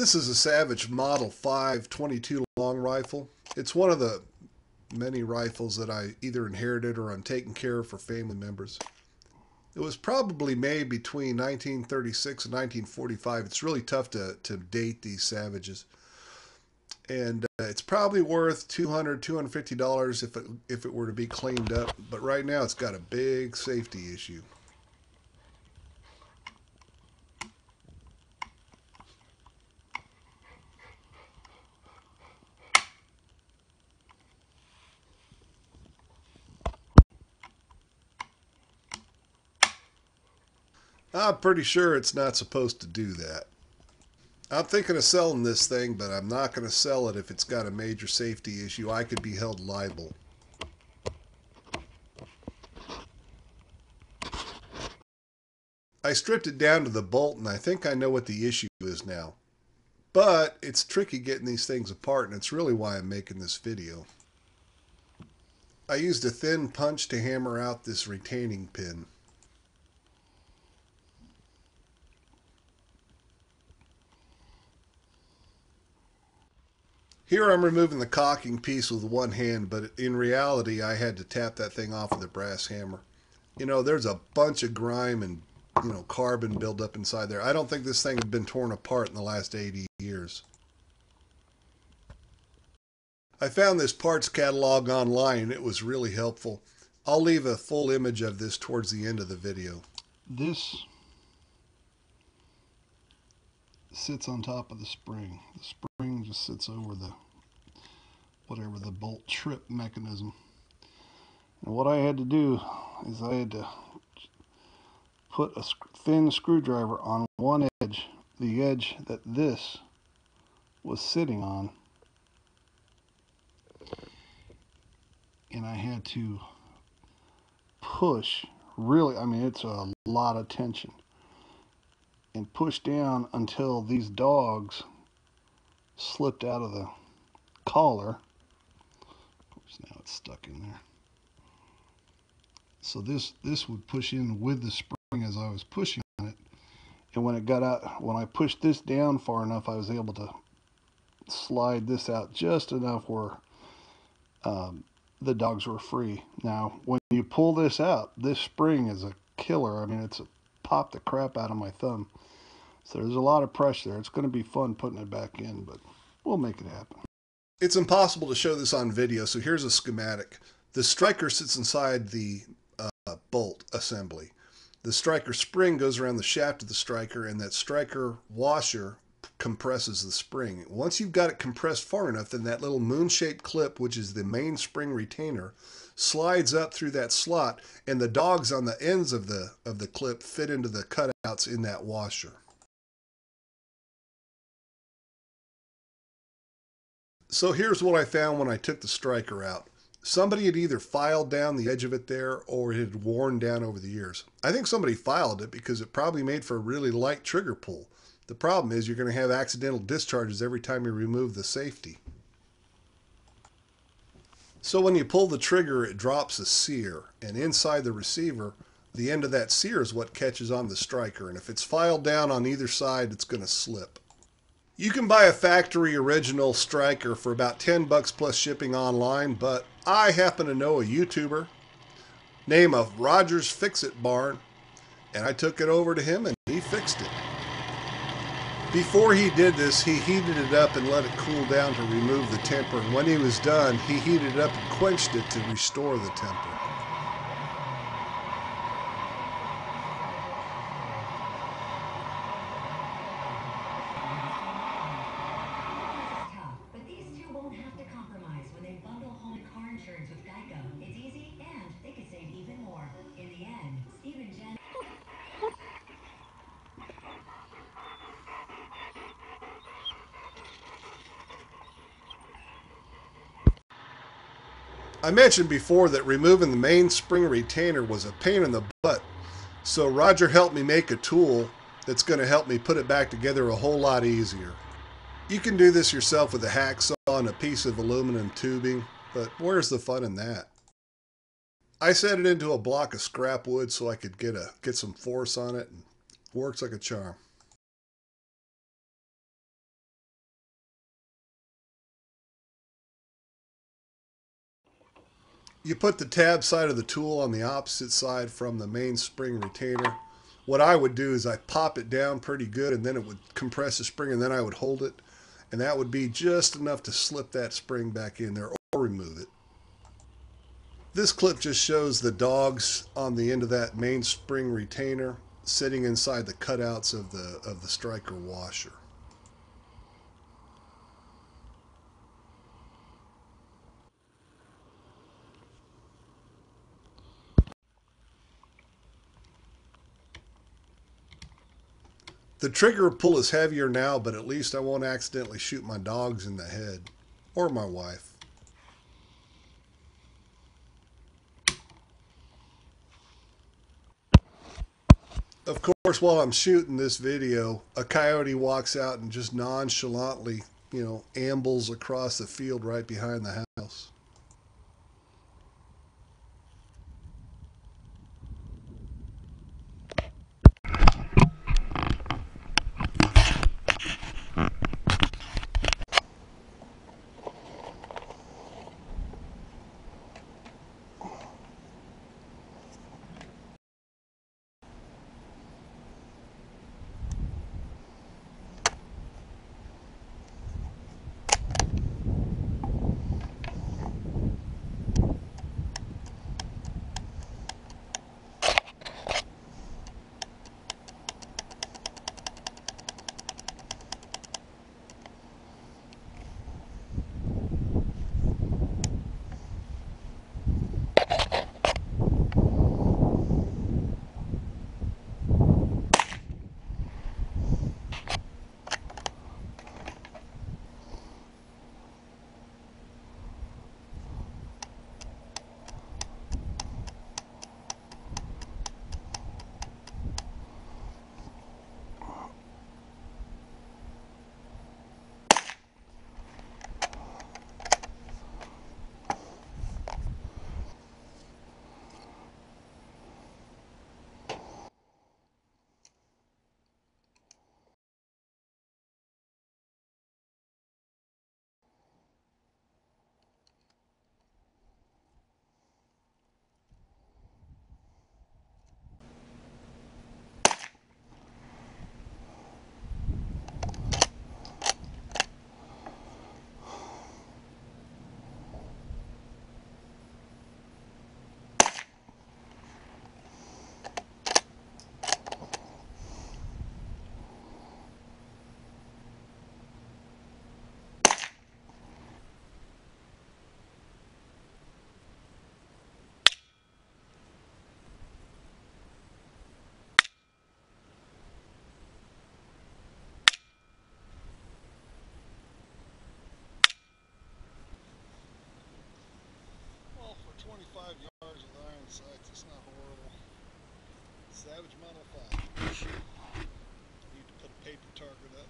This is a Savage Model 522 long rifle. It's one of the many rifles that I either inherited or I'm taking care of for family members. It was probably made between 1936 and 1945. It's really tough to date these Savages. And it's probably worth $200, $250 if it were to be cleaned up. But right now it's got a big safety issue. I'm pretty sure it's not supposed to do that. I'm thinking of selling this thing, but I'm not going to sell it if it's got a major safety issue. I could be held liable. I stripped it down to the bolt, and I think I know what the issue is now. But it's tricky getting these things apart, and it's really why I'm making this video. I used a thin punch to hammer out this retaining pin. Here I'm removing the cocking piece with one hand, but in reality I had to tap that thing off with a brass hammer. You know, there's a bunch of grime and, carbon buildup inside there. I don't think this thing had been torn apart in the last 80 years. I found this parts catalog online and it was really helpful. I'll leave a full image of this towards the end of the video. This sits on top of the spring. The spring just sits over the bolt trip mechanism. And what I had to do is I had to put a thin screwdriver on one edge, the edge that this was sitting on, and I had to push really, it's a lot of tension, and push down until these dogs slipped out of the collar. Of course, now it's stuck in there. So this would push in with the spring as I was pushing on it, and when it got out, when I pushed this down far enough, I was able to slide this out just enough where the dogs were free. Now, when you pull this out, this spring is a killer. It's popped the crap out of my thumb. So there's a lot of pressure there. It's going to be fun putting it back in, but we'll make it happen. It's impossible to show this on video, so here's a schematic. The striker sits inside the bolt assembly. The striker spring goes around the shaft of the striker, and that striker washer compresses the spring. Once you've got it compressed far enough, then that little moon-shaped clip, which is the main spring retainer, slides up through that slot, and the dogs on the ends of the clip fit into the cutouts in that washer. So here's what I found when I took the striker out. Somebody had either filed down the edge of it there, or it had worn down over the years. I think somebody filed it because it probably made for a really light trigger pull. The problem is you're going to have accidental discharges every time you remove the safety. So when you pull the trigger, it drops a sear, and inside the receiver, the end of that sear is what catches on the striker, and if it's filed down on either side, it's going to slip. You can buy a factory original striker for about $10 plus shipping online, but I happen to know a YouTuber named Roger's Fix-It Barn, and I took it over to him and he fixed it. Before he did this, he heated it up and let it cool down to remove the temper, and when he was done, he heated it up and quenched it to restore the temper. I mentioned before that removing the main spring retainer was a pain in the butt, so Roger helped me make a tool that's going to help me put it back together a whole lot easier. You can do this yourself with a hacksaw and a piece of aluminum tubing, but where's the fun in that? I set it into a block of scrap wood so I could get some force on it, and it works like a charm. You put the tab side of the tool on the opposite side from the main spring retainer. What I would do is I pop it down pretty good, and then it would compress the spring, and then I would hold it, and that would be just enough to slip that spring back in there or remove it. This clip just shows the dogs on the end of that main spring retainer sitting inside the cutouts of the striker washer. The trigger pull is heavier now, but at least I won't accidentally shoot my dogs in the head, or my wife. Of course, while I'm shooting this video, a coyote walks out and just nonchalantly, ambles across the field right behind the house. Well, for 25 yards with iron sights, it's not horrible. Savage Model 5. Need to put a paper target up.